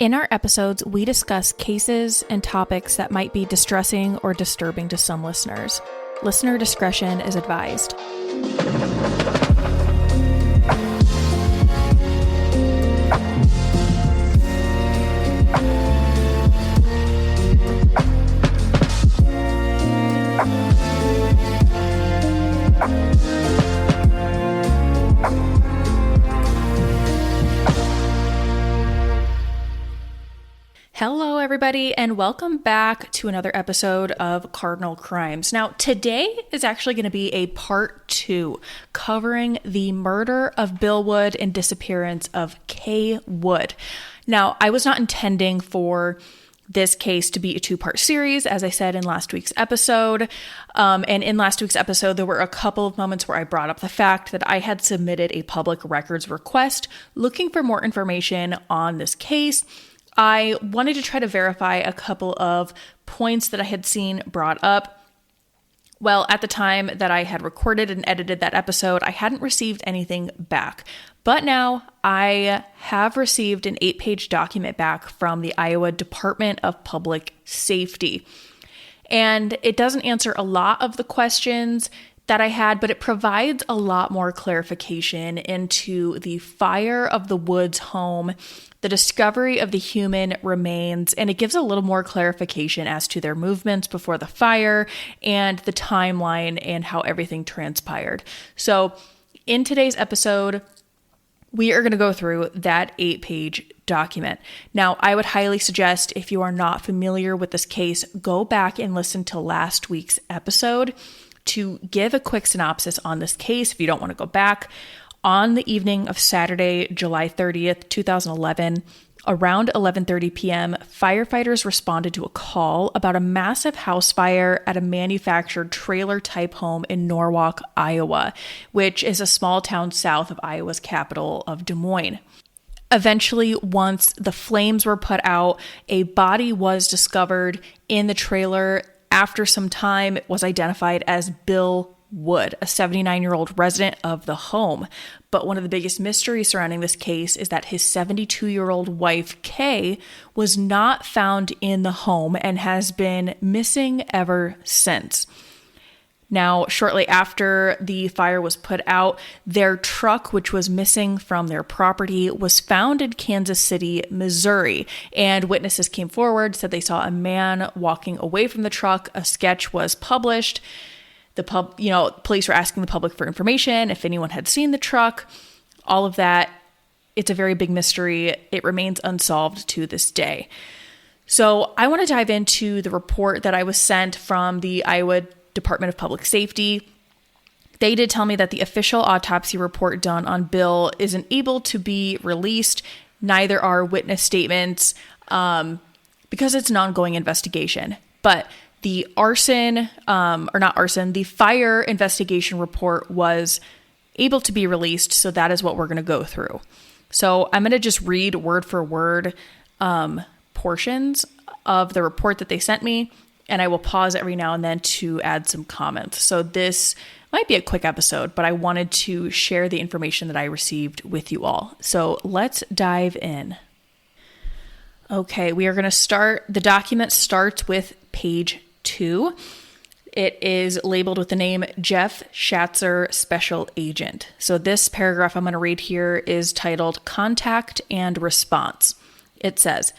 In our episodes, we discuss cases and topics that might be distressing or disturbing to some listeners. Listener discretion is advised. Hello, everybody, and welcome back to another episode of Cardinal Crimes. Now, today is actually going to be a part 2 covering the murder of Bill Wood and disappearance of Kay Wood. Now, I was not intending for this case to be a 2-part series, as I said in last week's episode. And in last week's episode, there were a couple of moments where I brought up the fact that I had submitted a public records request looking for more information on this case. I wanted to try to verify a couple of points that I had seen brought up. Well, at the time that I had recorded and edited that episode, I hadn't received anything back. But now I have received an 8-page document back from the Iowa Department of Public Safety. And it doesn't answer a lot of the questions that I had, but it provides a lot more clarification into the fire of the Woods home, the discovery of the human remains, and it gives a little more clarification as to their movements before the fire and the timeline and how everything transpired. So in today's episode, we are going to go through that 8-page document. Now, I would highly suggest, if you are not familiar with this case, go back and listen to last week's episode to give a quick synopsis on this case if you don't want to go back. On the evening of Saturday, July 30th, 2011, around 11:30 p.m., firefighters responded to a call about a massive house fire at a manufactured trailer-type home in Norwalk, Iowa, which is a small town south of Iowa's capital of Des Moines. Eventually, once the flames were put out, a body was discovered in the trailer. After some time, it was identified as Bill Wood, a 79-year-old resident of the home. But one of the biggest mysteries surrounding this case is that his 72-year-old wife, Kay, was not found in the home and has been missing ever since. Now, shortly after the fire was put out, their truck, which was missing from their property, was found in Kansas City, Missouri. And witnesses came forward, said they saw a man walking away from the truck. A sketch was published. Police were asking the public for information, if anyone had seen the truck, all of that. It's a very big mystery. It remains unsolved to this day. So I want to dive into the report that I was sent from the Iowa Department of Public Safety. They did tell me that the official autopsy report done on Bill isn't able to be released. Neither are witness statements because it's an ongoing investigation. But the the fire investigation report was able to be released, so that is what we're going to go through. So I'm going to just read word for word portions of the report that they sent me, and I will pause every now and then to add some comments. So this might be a quick episode, but I wanted to share the information that I received with you all. So let's dive in. Okay, we are going to start. The document starts with page 2. It is labeled with the name Jeff Schatzer, Special Agent. So this paragraph I'm going to read here is titled Contact and Response. It says,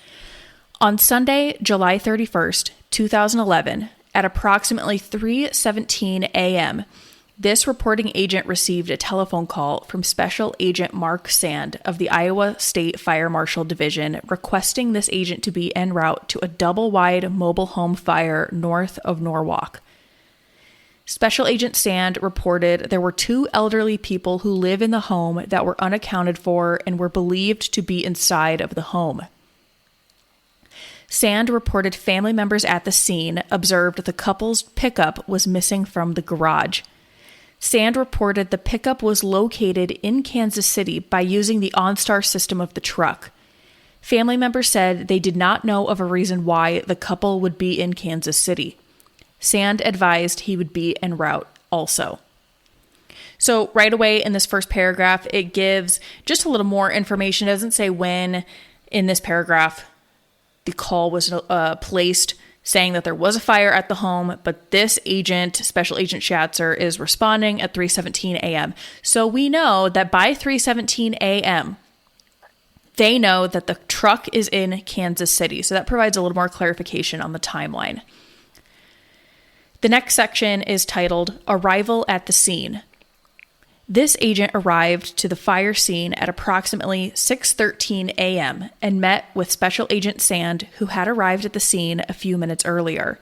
on Sunday, July 31st, 2011, at approximately 3:17 a.m., this reporting agent received a telephone call from Special Agent Mark Sand of the Iowa State Fire Marshal Division requesting this agent to be en route to a double-wide mobile home fire north of Norwalk. Special Agent Sand reported there were 2 elderly people who live in the home that were unaccounted for and were believed to be inside of the home. Sand reported family members at the scene observed the couple's pickup was missing from the garage. Sand reported the pickup was located in Kansas City by using the OnStar system of the truck. Family members said they did not know of a reason why the couple would be in Kansas City. Sand advised he would be en route also. So right away in this first paragraph, it gives just a little more information. It doesn't say when in this paragraph the call was placed saying that there was a fire at the home, but this agent, Special Agent Schatzer, is responding at 3:17 a.m. So we know that by 3:17 a.m., they know that the truck is in Kansas City. So that provides a little more clarification on the timeline. The next section is titled Arrival at the Scene. This agent arrived to the fire scene at approximately 6:13 a.m. and met with Special Agent Sand, who had arrived at the scene a few minutes earlier.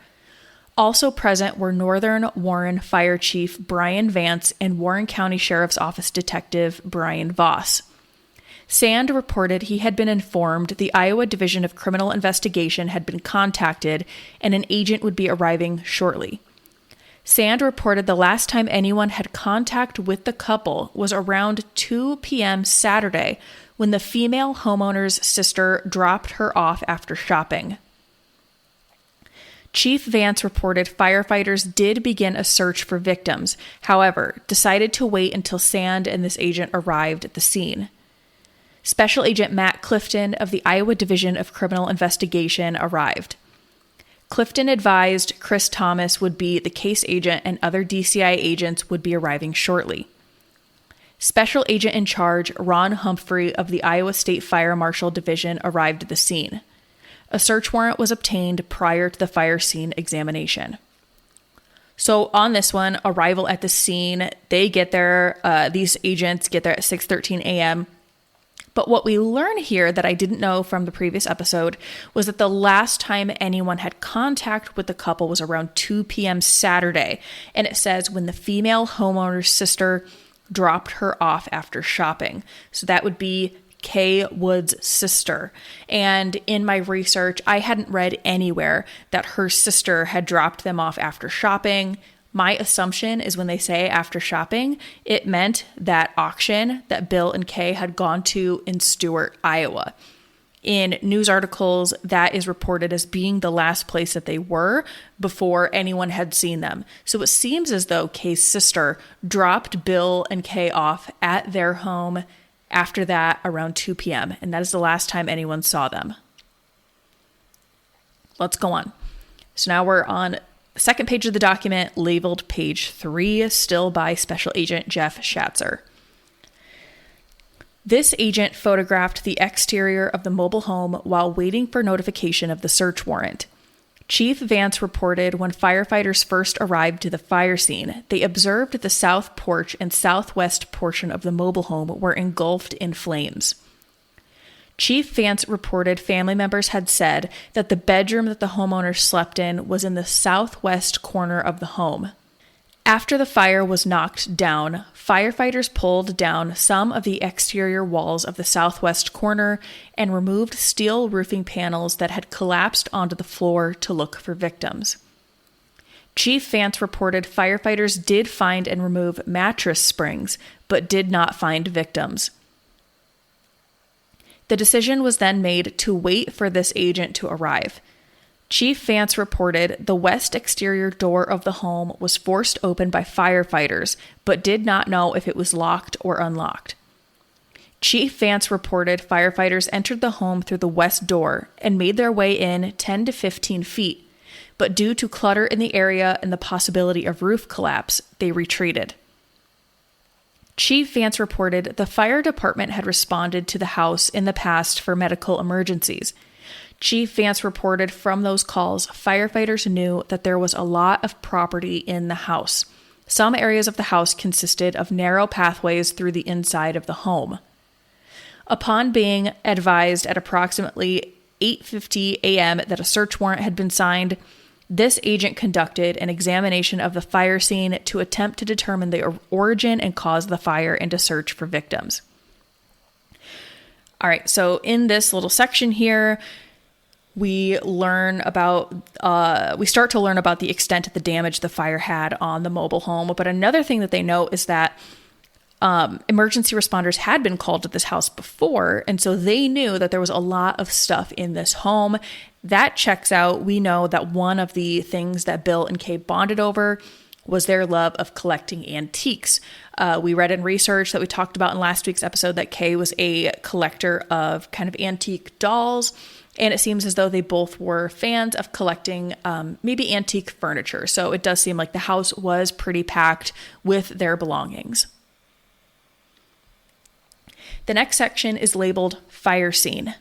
Also present were Northern Warren Fire Chief Brian Vance and Warren County Sheriff's Office Detective Brian Voss. Sand reported he had been informed the Iowa Division of Criminal Investigation had been contacted and an agent would be arriving shortly. Sand reported the last time anyone had contact with the couple was around 2 p.m. Saturday when the female homeowner's sister dropped her off after shopping. Chief Vance reported firefighters did begin a search for victims, however, decided to wait until Sand and this agent arrived at the scene. Special Agent Matt Clifton of the Iowa Division of Criminal Investigation arrived. Clifton advised Chris Thomas would be the case agent and other DCI agents would be arriving shortly. Special Agent in Charge Ron Humphrey of the Iowa State Fire Marshal Division arrived at the scene. A search warrant was obtained prior to the fire scene examination. So on this one, arrival at the scene, they get there, these agents get there at 6:13 a.m., but what we learn here that I didn't know from the previous episode was that the last time anyone had contact with the couple was around 2 p.m. Saturday. And it says when the female homeowner's sister dropped her off after shopping. So that would be Kay Wood's sister. And in my research, I hadn't read anywhere that her sister had dropped them off after shopping. My assumption is when they say after shopping, it meant that auction that Bill and Kay had gone to in Stuart, Iowa. In news articles, that is reported as being the last place that they were before anyone had seen them. So it seems as though Kay's sister dropped Bill and Kay off at their home after that around 2 p.m. And that is the last time anyone saw them. Let's go on. So now we're on second page of the document, labeled page 3, still by Special Agent Jeff Schatzer. This agent photographed the exterior of the mobile home while waiting for notification of the search warrant. Chief Vance reported when firefighters first arrived to the fire scene, they observed the south porch and southwest portion of the mobile home were engulfed in flames. Chief Vance reported family members had said that the bedroom that the homeowner slept in was in the southwest corner of the home. After the fire was knocked down, firefighters pulled down some of the exterior walls of the southwest corner and removed steel roofing panels that had collapsed onto the floor to look for victims. Chief Vance reported firefighters did find and remove mattress springs, but did not find victims. The decision was then made to wait for this agent to arrive. Chief Vance reported the west exterior door of the home was forced open by firefighters, but did not know if it was locked or unlocked. Chief Vance reported firefighters entered the home through the west door and made their way in 10 to 15 feet, but due to clutter in the area and the possibility of roof collapse, they retreated. Chief Vance reported the fire department had responded to the house in the past for medical emergencies. Chief Vance reported from those calls, firefighters knew that there was a lot of property in the house. Some areas of the house consisted of narrow pathways through the inside of the home. Upon being advised at approximately 8:50 a.m. that a search warrant had been signed, this agent conducted an examination of the fire scene to attempt to determine the origin and cause of the fire and to search for victims. All right, so in this little section here, we start to learn about the extent of the damage the fire had on the mobile home. But another thing that they know is that emergency responders had been called to this house before, and so they knew that there was a lot of stuff in this home. That checks out. We know that one of the things that Bill and Kay bonded over was their love of collecting antiques. We read in research that we talked about in last week's episode that Kay was a collector of kind of antique dolls, And it seems as though they both were fans of collecting maybe antique furniture. So it does seem like the house was pretty packed with their belongings. The next section is labeled Fire Scene.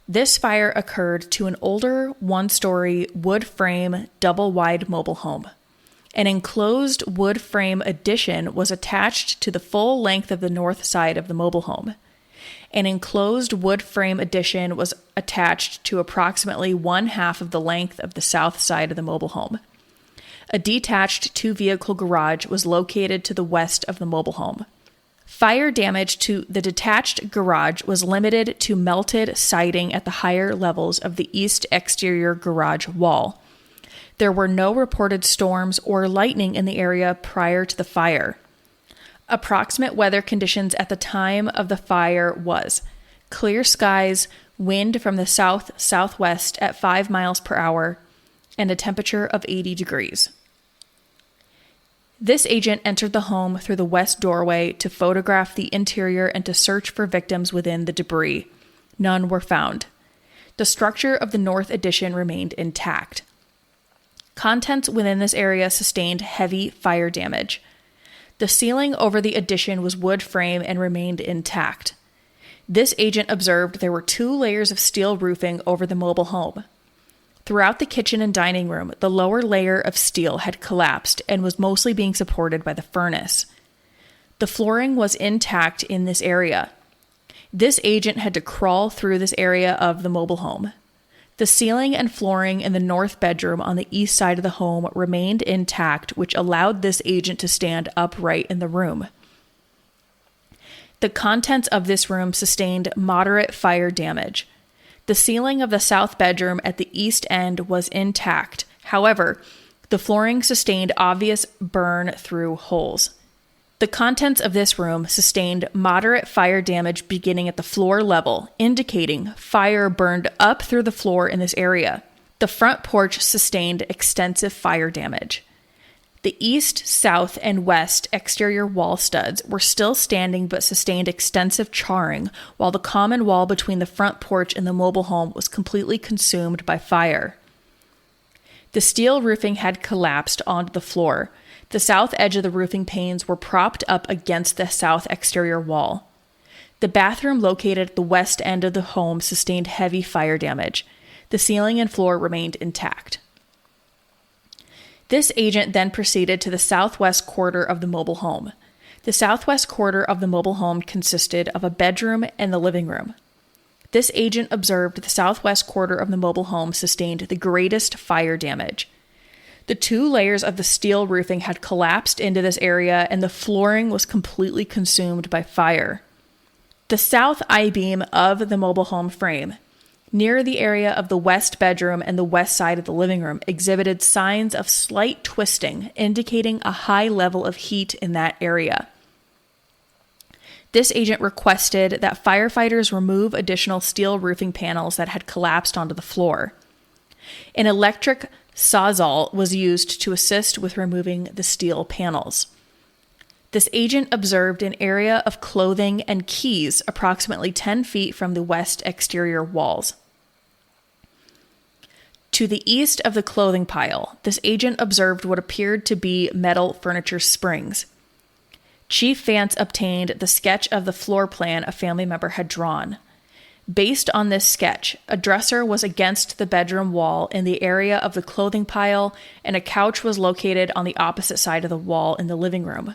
This fire occurred to an older one-story wood frame double-wide mobile home. An enclosed wood frame addition was attached to the full length of the north side of the mobile home. An enclosed wood frame addition was attached to approximately 1/2 of the length of the south side of the mobile home. A detached 2-vehicle garage was located to the west of the mobile home. Fire damage to the detached garage was limited to melted siding at the higher levels of the east exterior garage wall. There were no reported storms or lightning in the area prior to the fire. Approximate weather conditions at the time of the fire was clear skies, wind from the south-southwest at 5 miles per hour, and a temperature of 80 degrees. This agent entered the home through the west doorway to photograph the interior and to search for victims within the debris. None were found. The structure of the north addition remained intact. Contents within this area sustained heavy fire damage. The ceiling over the addition was wood frame and remained intact. This agent observed there were 2 layers of steel roofing over the mobile home. Throughout the kitchen and dining room, the lower layer of steel had collapsed and was mostly being supported by the furnace. The flooring was intact in this area. This agent had to crawl through this area of the mobile home. The ceiling and flooring in the north bedroom on the east side of the home remained intact, which allowed this agent to stand upright in the room. The contents of this room sustained moderate fire damage. The ceiling of the south bedroom at the east end was intact. However, the flooring sustained obvious burn-through holes. The contents of this room sustained moderate fire damage beginning at the floor level, indicating fire burned up through the floor in this area. The front porch sustained extensive fire damage. The east, south, and west exterior wall studs were still standing but sustained extensive charring, while the common wall between the front porch and the mobile home was completely consumed by fire. The steel roofing had collapsed onto the floor. The south edge of the roofing panes were propped up against the south exterior wall. The bathroom located at the west end of the home sustained heavy fire damage. The ceiling and floor remained intact. This agent then proceeded to the southwest quarter of the mobile home. The southwest quarter of the mobile home consisted of a bedroom and the living room. This agent observed the southwest quarter of the mobile home sustained the greatest fire damage. The 2 layers of the steel roofing had collapsed into this area, and the flooring was completely consumed by fire. The south I-beam of the mobile home frame, near the area of the west bedroom and the west side of the living room, exhibited signs of slight twisting, indicating a high level of heat in that area. This agent requested that firefighters remove additional steel roofing panels that had collapsed onto the floor. An electric sawzall was used to assist with removing the steel panels. This agent observed an area of clothing and keys approximately 10 feet from the west exterior walls. To the east of the clothing pile, this agent observed what appeared to be metal furniture springs. Chief Vance obtained the sketch of the floor plan a family member had drawn. Based on this sketch, a dresser was against the bedroom wall in the area of the clothing pile, and a couch was located on the opposite side of the wall in the living room.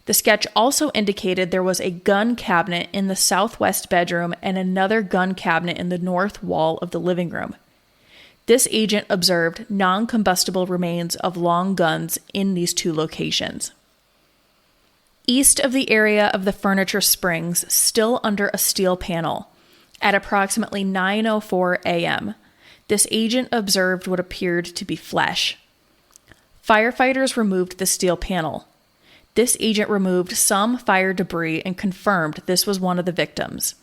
The sketch also indicated there was a gun cabinet in the southwest bedroom and another gun cabinet in the north wall of the living room. This agent observed non-combustible remains of long guns in these 2 locations. East of the area of the furniture springs, still under a steel panel, at approximately 9:04 a.m., this agent observed what appeared to be flesh. Firefighters removed the steel panel. This agent removed some fire debris and confirmed this was one of the victims.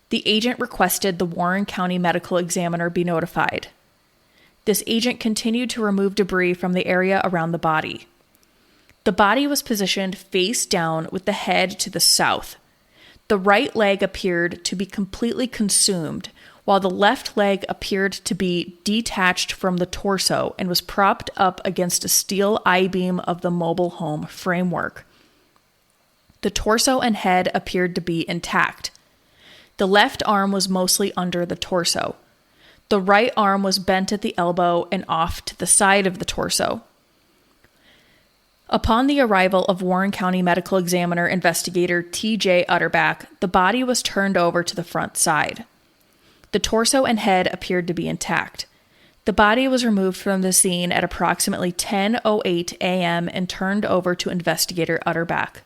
The agent requested the Warren County Medical Examiner be notified. This agent continued to remove debris from the area around the body. The body was positioned face down with the head to the south. The right leg appeared to be completely consumed, while the left leg appeared to be detached from the torso and was propped up against a steel I-beam of the mobile home framework. The torso and head appeared to be intact. The left arm was mostly under the torso. The right arm was bent at the elbow and off to the side of the torso. Upon the arrival of Warren County Medical Examiner Investigator T.J. Utterback, the body was turned over to the front side. The torso and head appeared to be intact. The body was removed from the scene at approximately 10:08 a.m. and turned over to Investigator Utterback.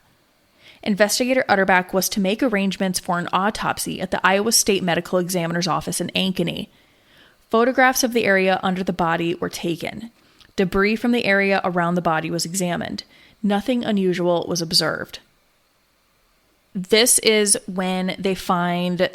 Investigator Utterback was to make arrangements for an autopsy at the Iowa State Medical Examiner's office in Ankeny. Photographs of the area under the body were taken. Debris from the area around the body was examined. Nothing unusual was observed. This is when they find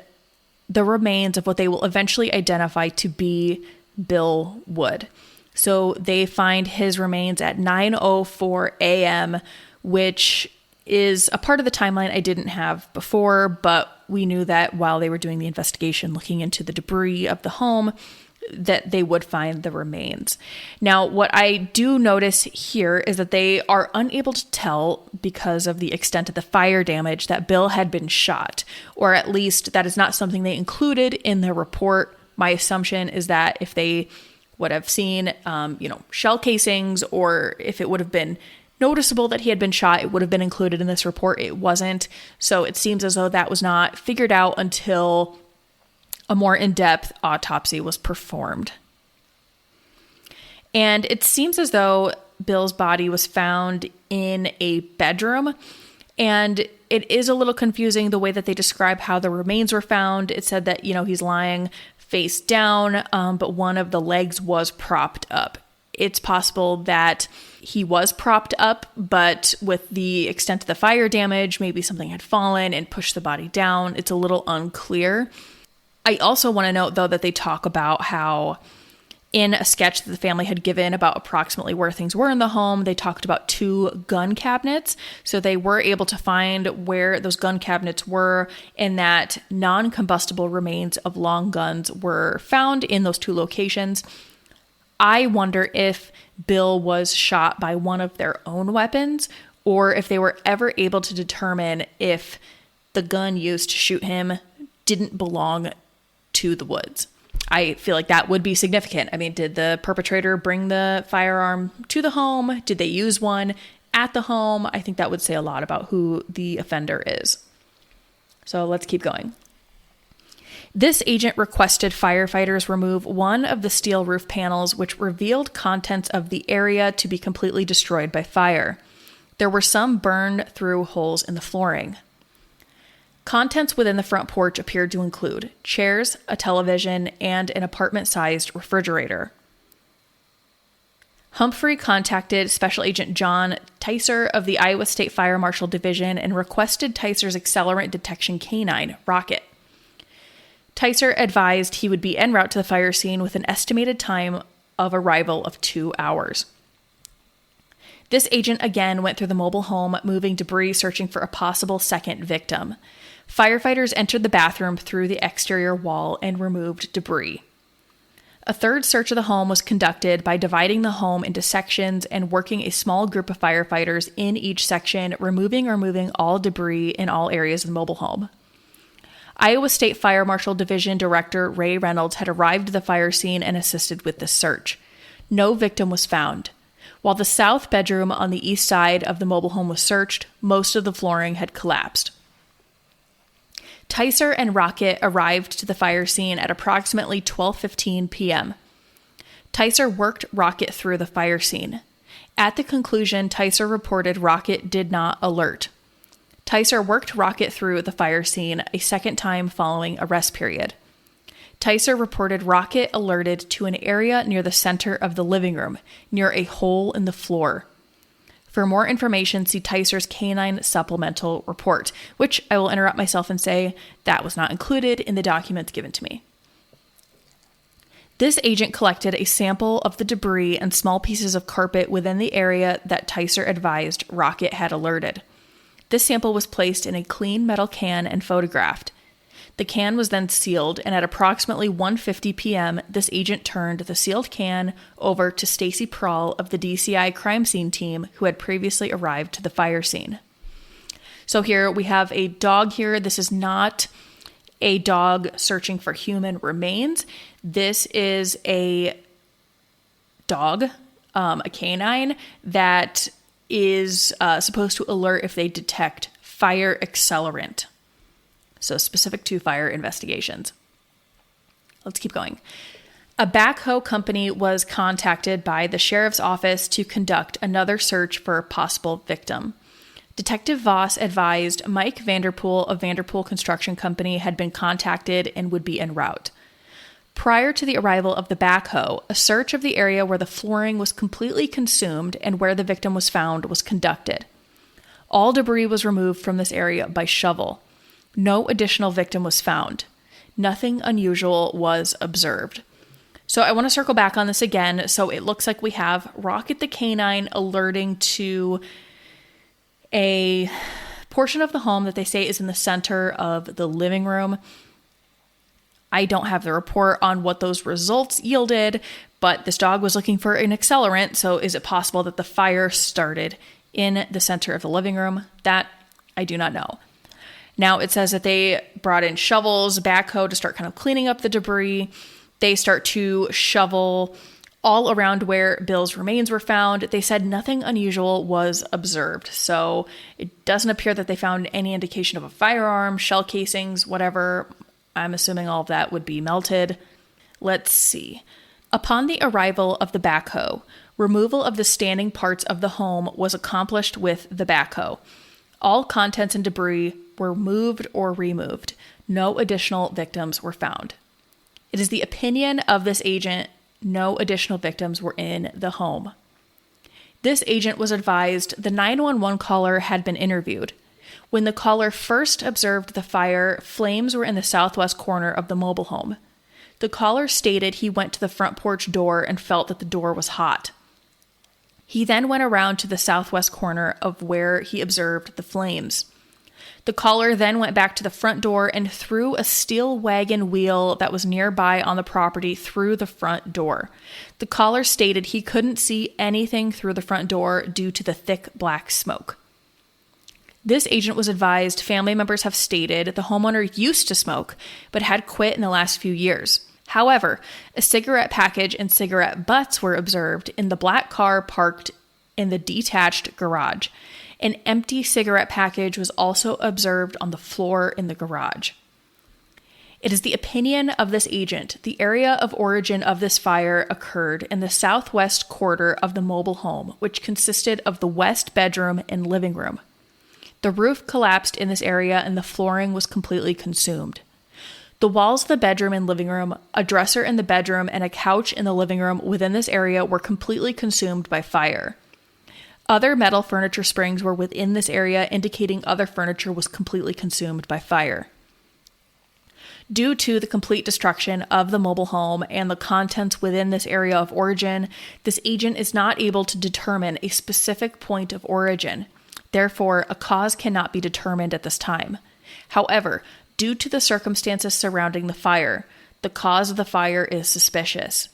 the remains of what they will eventually identify to be Bill Wood. So they find his remains at 9:04 a.m., which is a part of the timeline I didn't have before, but we knew that while they were doing the investigation, looking into the debris of the home, that they would find the remains. Now, what I do notice here is that they are unable to tell, because of the extent of the fire damage, that Bill had been shot, or at least that is not something they included in their report. My assumption is that if they would have seen, shell casings, or if it would have been noticeable that he had been shot, it would have been included in this report. It wasn't. So it seems as though that was not figured out until a more in-depth autopsy was performed. And it seems as though Bill's body was found in a bedroom, and it is a little confusing the way that they describe how the remains were found. It said that, he's lying face down, but one of the legs was propped up. It's possible that he was propped up, but with the extent of the fire damage, maybe something had fallen and pushed the body down. It's a little unclear. I also want to note, though, that they talk about how in a sketch that the family had given about approximately where things were in the home, they talked about 2 gun cabinets. So they were able to find where those gun cabinets were, and that non-combustible remains of long guns were found in those 2 locations. I wonder if Bill was shot by one of their own weapons, or if they were ever able to determine if the gun used to shoot him didn't belong to the Woods. I feel like that would be significant. I mean, did the perpetrator bring the firearm to the home? Did they use one at the home? I think that would say a lot about who the offender is. So let's keep going. This agent requested firefighters remove one of the steel roof panels, which revealed contents of the area to be completely destroyed by fire. There were some burned through holes in the flooring. Contents within the front porch appeared to include chairs, a television, and an apartment-sized refrigerator. Humphrey contacted Special Agent John Ticer of the Iowa State Fire Marshal Division and requested Ticer's accelerant detection canine, Rocket. Ticer advised he would be en route to the fire scene with an estimated time of arrival of 2 hours. This agent again went through the mobile home, moving debris, searching for a possible second victim. Firefighters entered the bathroom through the exterior wall and removed debris. A third search of the home was conducted by dividing the home into sections and working a small group of firefighters in each section, removing or moving all debris in all areas of the mobile home. Iowa State Fire Marshal Division Director Ray Reynolds had arrived at the fire scene and assisted with the search. No victim was found. While the south bedroom on the east side of the mobile home was searched, most of the flooring had collapsed. Ticer and Rocket arrived to the fire scene at approximately 12:15 p.m. Ticer worked Rocket through the fire scene. At the conclusion, Ticer reported Rocket did not alert. Ticer worked Rocket through the fire scene a second time following a rest period. Ticer reported Rocket alerted to an area near the center of the living room, near a hole in the floor. For more information, see Ticer's Canine Supplemental Report, which I will interrupt myself and say that was not included in the documents given to me. This agent collected a sample of the debris and small pieces of carpet within the area that Ticer advised Rocket had alerted. This sample was placed in a clean metal can and photographed. The can was then sealed, and at approximately 1:50 p.m., this agent turned the sealed can over to Stacy Prawl of the DCI crime scene team, who had previously arrived to the fire scene. So here we have a dog here. This is not a dog searching for human remains. This is a dog, a canine, that is supposed to alert if they detect fire accelerant. So specific to fire investigations. Let's keep going. A backhoe company was contacted by the sheriff's office to conduct another search for a possible victim. Detective Voss advised Mike Vanderpool of Vanderpool Construction Company had been contacted and would be en route. Prior to the arrival of the backhoe, a search of the area where the flooring was completely consumed and where the victim was found was conducted. All debris was removed from this area by shovel. No additional victim was found. Nothing unusual was observed. So I want to circle back on this again. So it looks like we have Rocket the Canine alerting to a portion of the home that they say is in the center of the living room. I don't have the report on what those results yielded, but this dog was looking for an accelerant. So is it possible that the fire started in the center of the living room? That I do not know. Now it says that they brought in shovels, backhoe to start kind of cleaning up the debris. They start to shovel all around where Bill's remains were found. They said nothing unusual was observed. So it doesn't appear that they found any indication of a firearm, shell casings, whatever. I'm assuming all of that would be melted. Let's see. Upon the arrival of the backhoe, removal of the standing parts of the home was accomplished with the backhoe. All contents and debris were moved or removed. No additional victims were found. It is the opinion of this agent no additional victims were in the home. This agent was advised the 911 caller had been interviewed. When the caller first observed the fire, flames were in the southwest corner of the mobile home. The caller stated he went to the front porch door and felt that the door was hot. He then went around to the southwest corner of where he observed the flames. The caller then went back to the front door and threw a steel wagon wheel that was nearby on the property through the front door. The caller stated he couldn't see anything through the front door due to the thick black smoke. This agent was advised family members have stated the homeowner used to smoke, but had quit in the last few years. However, a cigarette package and cigarette butts were observed in the black car parked in the detached garage. An empty cigarette package was also observed on the floor in the garage. It is the opinion of this agent the area of origin of this fire occurred in the southwest quarter of the mobile home, which consisted of the west bedroom and living room. The roof collapsed in this area and the flooring was completely consumed. The walls of the bedroom and living room, a dresser in the bedroom, and a couch in the living room within this area were completely consumed by fire. Other metal furniture springs were within this area, indicating other furniture was completely consumed by fire. Due to the complete destruction of the mobile home and the contents within this area of origin, this agent is not able to determine a specific point of origin. Therefore, a cause cannot be determined at this time. However, due to the circumstances surrounding the fire, the cause of the fire is suspicious.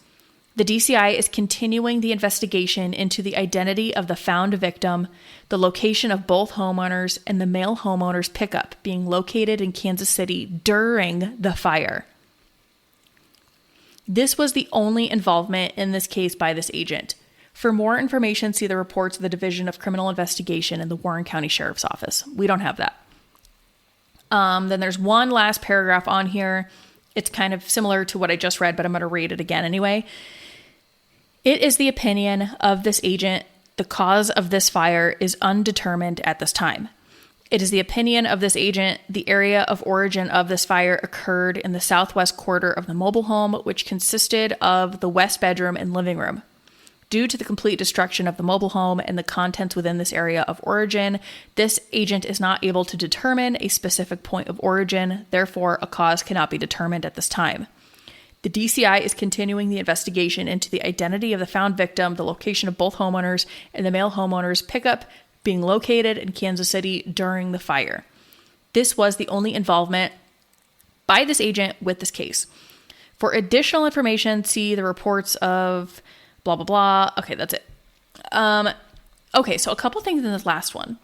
The DCI is continuing the investigation into the identity of the found victim, the location of both homeowners, and the male homeowner's pickup being located in Kansas City during the fire. This was the only involvement in this case by this agent. For more information, see the reports of the Division of Criminal Investigation in the Warren County Sheriff's Office. We don't have that. Then there's one last paragraph on here. It's kind of similar to what I just read, but I'm going to read it again anyway. It is the opinion of this agent the cause of this fire is undetermined at this time. It is the opinion of this agent the area of origin of this fire occurred in the southwest quarter of the mobile home, which consisted of the west bedroom and living room. Due to the complete destruction of the mobile home and the contents within this area of origin, this agent is not able to determine a specific point of origin. Therefore, a cause cannot be determined at this time. The DCI is continuing the investigation into the identity of the found victim, the location of both homeowners, and the male homeowner's pickup being located in Kansas City during the fire. This was the only involvement by this agent with this case. For additional information, see the reports of blah, blah, blah. Okay, that's it. Okay, so a couple things in this last one.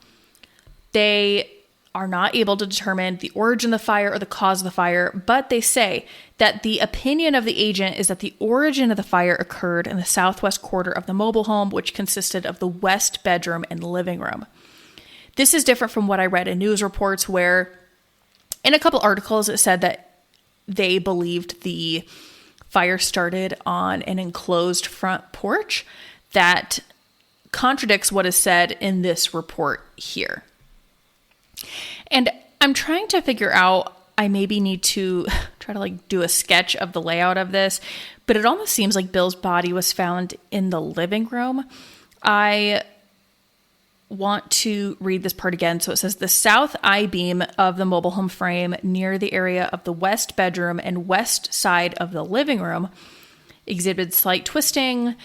They are not able to determine the origin of the fire or the cause of the fire, but they say that the opinion of the agent is that the origin of the fire occurred in the southwest quarter of the mobile home, which consisted of the west bedroom and living room. This is different from what I read in news reports, where in a couple articles it said that they believed the fire started on an enclosed front porch. That contradicts what is said in this report here. And I'm trying to figure out, I maybe need to try to do a sketch of the layout of this, but it almost seems like Bill's body was found in the living room. I want to read this part again. So it says the south I-beam of the mobile home frame near the area of the west bedroom and west side of the living room exhibited slight twisting.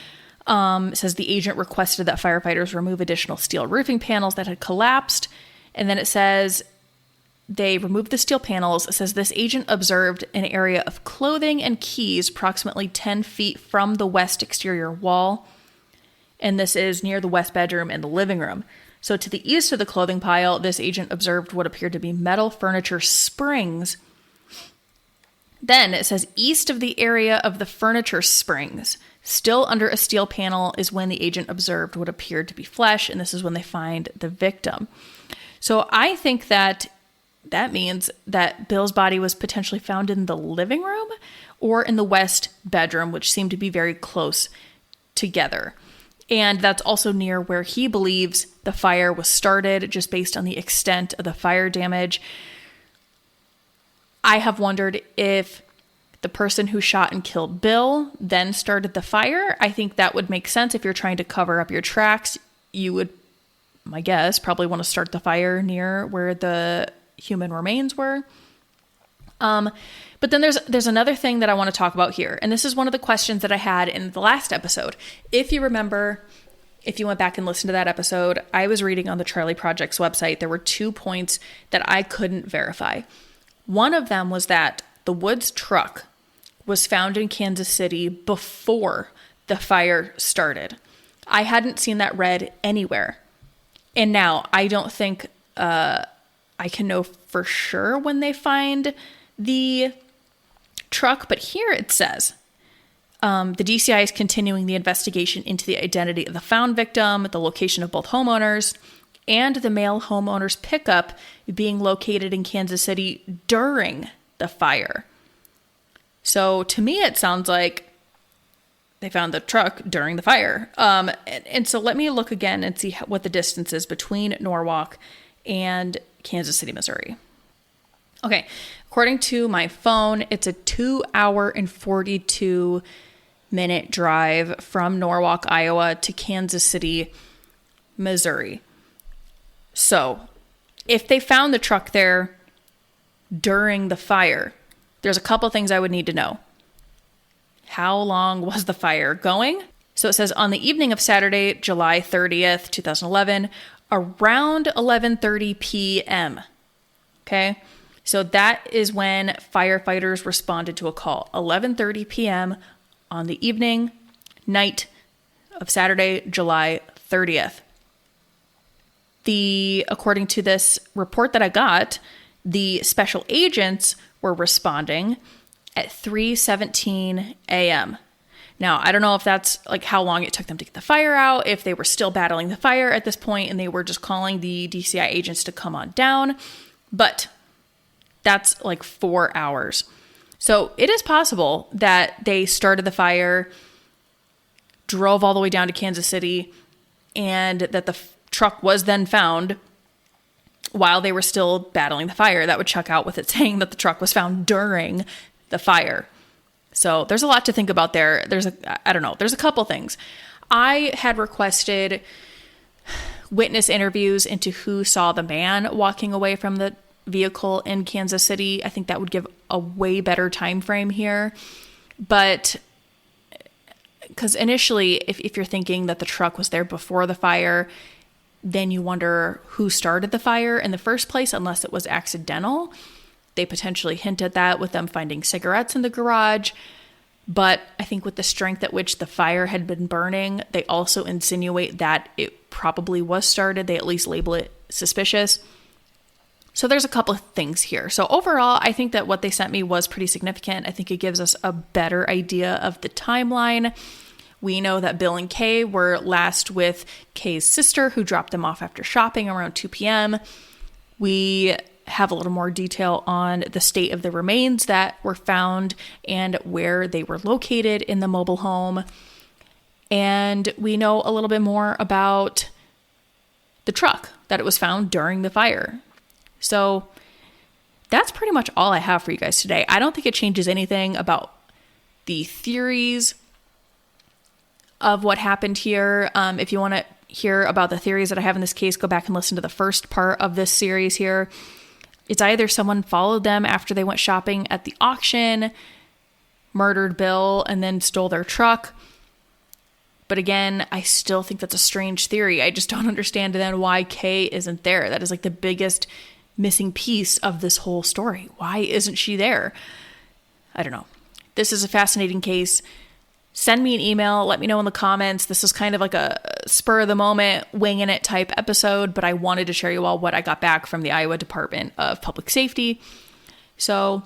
It says the agent requested that firefighters remove additional steel roofing panels that had collapsed. And then it says they removed the steel panels. It says this agent observed an area of clothing and keys approximately 10 feet from the west exterior wall. And this is near the west bedroom and the living room. So to the east of the clothing pile, this agent observed what appeared to be metal furniture springs. Then it says east of the area of the furniture springs, still under a steel panel, is when the agent observed what appeared to be flesh, and this is when they find the victim. So I think that means that Bill's body was potentially found in the living room or in the west bedroom, which seemed to be very close together. And that's also near where he believes the fire was started, just based on the extent of the fire damage. I have wondered if the person who shot and killed Bill then started the fire. I think that would make sense. If you're trying to cover up your tracks, you would, my guess, probably want to start the fire near where the human remains were. But then there's another thing that I want to talk about here. And this is one of the questions that I had in the last episode. If you remember, if you went back and listened to that episode, I was reading on the Charlie Project's website. There were 2 points that I couldn't verify. One of them was that the Woods truck was found in Kansas City before the fire started. I hadn't seen that read anywhere. And now I don't think I can know for sure when they find the truck, but here it says the DCI is continuing the investigation into the identity of the found victim, the location of both homeowners, and the male homeowner's pickup being located in Kansas City during the fire. So to me, it sounds like they found the truck during the fire. And so let me look again and see what the distance is between Norwalk and Kansas City, Missouri. Okay, according to my phone, it's a 2-hour and 42-minute drive from Norwalk, Iowa to Kansas City, Missouri. So if they found the truck there during the fire, there's a couple things I would need to know. How long was the fire going? So it says on the evening of Saturday, July 30th, 2011, around 11:30 p.m. Okay? So that is when firefighters responded to a call. 11:30 p.m. on the night of Saturday, July 30th. According to this report that I got, the special agents were responding at 3:17 a.m. Now, I don't know if that's how long it took them to get the fire out, if they were still battling the fire at this point and they were just calling the DCI agents to come on down, but that's 4 hours. So it is possible that they started the fire, drove all the way down to Kansas City, and that the truck was then found while they were still battling the fire. That would check out with it saying that the truck was found during the fire. So there's a lot to think about there. There's a couple things. I had requested witness interviews into who saw the man walking away from the vehicle in Kansas City. I think that would give a way better time frame here. But because initially, if you're thinking that the truck was there before the fire, then you wonder who started the fire in the first place, unless it was accidental. they potentially hint at that with them finding cigarettes in the garage. But I think with the strength at which the fire had been burning, they also insinuate that it probably was started. They at least label it suspicious. So there's a couple of things here. So overall, I think that what they sent me was pretty significant. I think it gives us a better idea of the timeline. We know that Bill and Kay were last with Kay's sister, who dropped them off after shopping around 2 p.m. We have a little more detail on the state of the remains that were found and where they were located in the mobile home. And we know a little bit more about the truck that it was found during the fire. So that's pretty much all I have for you guys today. I don't think it changes anything about the theories of what happened here. If you want to hear about the theories that I have in this case, go back and listen to the first part of this series here. It's either someone followed them after they went shopping at the auction, murdered Bill, and then stole their truck. But again, I still think that's a strange theory. I just don't understand then why Kay isn't there. That is like the biggest missing piece of this whole story. Why isn't she there? I don't know. This is a fascinating case. Send me an email. Let me know in the comments. This is kind of like a spur of the moment, winging it type episode, but I wanted to share you all what I got back from the Iowa Department of Public Safety. So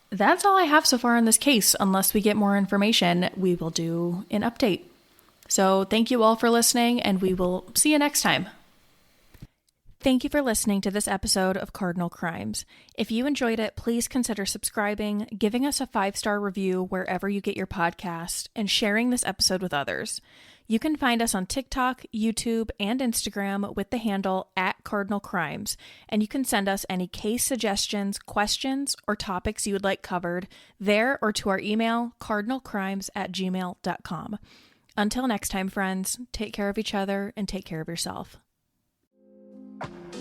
that's all I have so far in this case. Unless we get more information, we will do an update. So thank you all for listening, and we will see you next time. Thank you for listening to this episode of Cardinal Crimes. If you enjoyed it, please consider subscribing, giving us a 5-star review wherever you get your podcast, and sharing this episode with others. You can find us on TikTok, YouTube, and Instagram with the handle @CardinalCrimes, and you can send us any case suggestions, questions, or topics you would like covered there or to our email, cardinalcrimes@gmail.com. Until next time, friends, take care of each other and take care of yourself.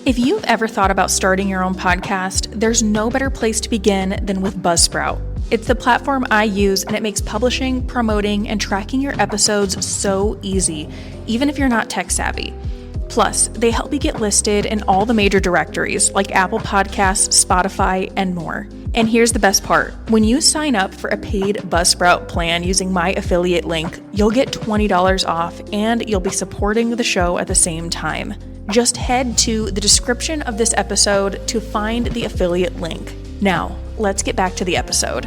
If you've ever thought about starting your own podcast, there's no better place to begin than with Buzzsprout. It's the platform I use, and it makes publishing, promoting, and tracking your episodes so easy, even if you're not tech savvy. Plus, they help you get listed in all the major directories like Apple Podcasts, Spotify, and more. And here's the best part. When you sign up for a paid Buzzsprout plan using my affiliate link, you'll get $20 off, and you'll be supporting the show at the same time. Just head to the description of this episode to find the affiliate link. Now, let's get back to the episode.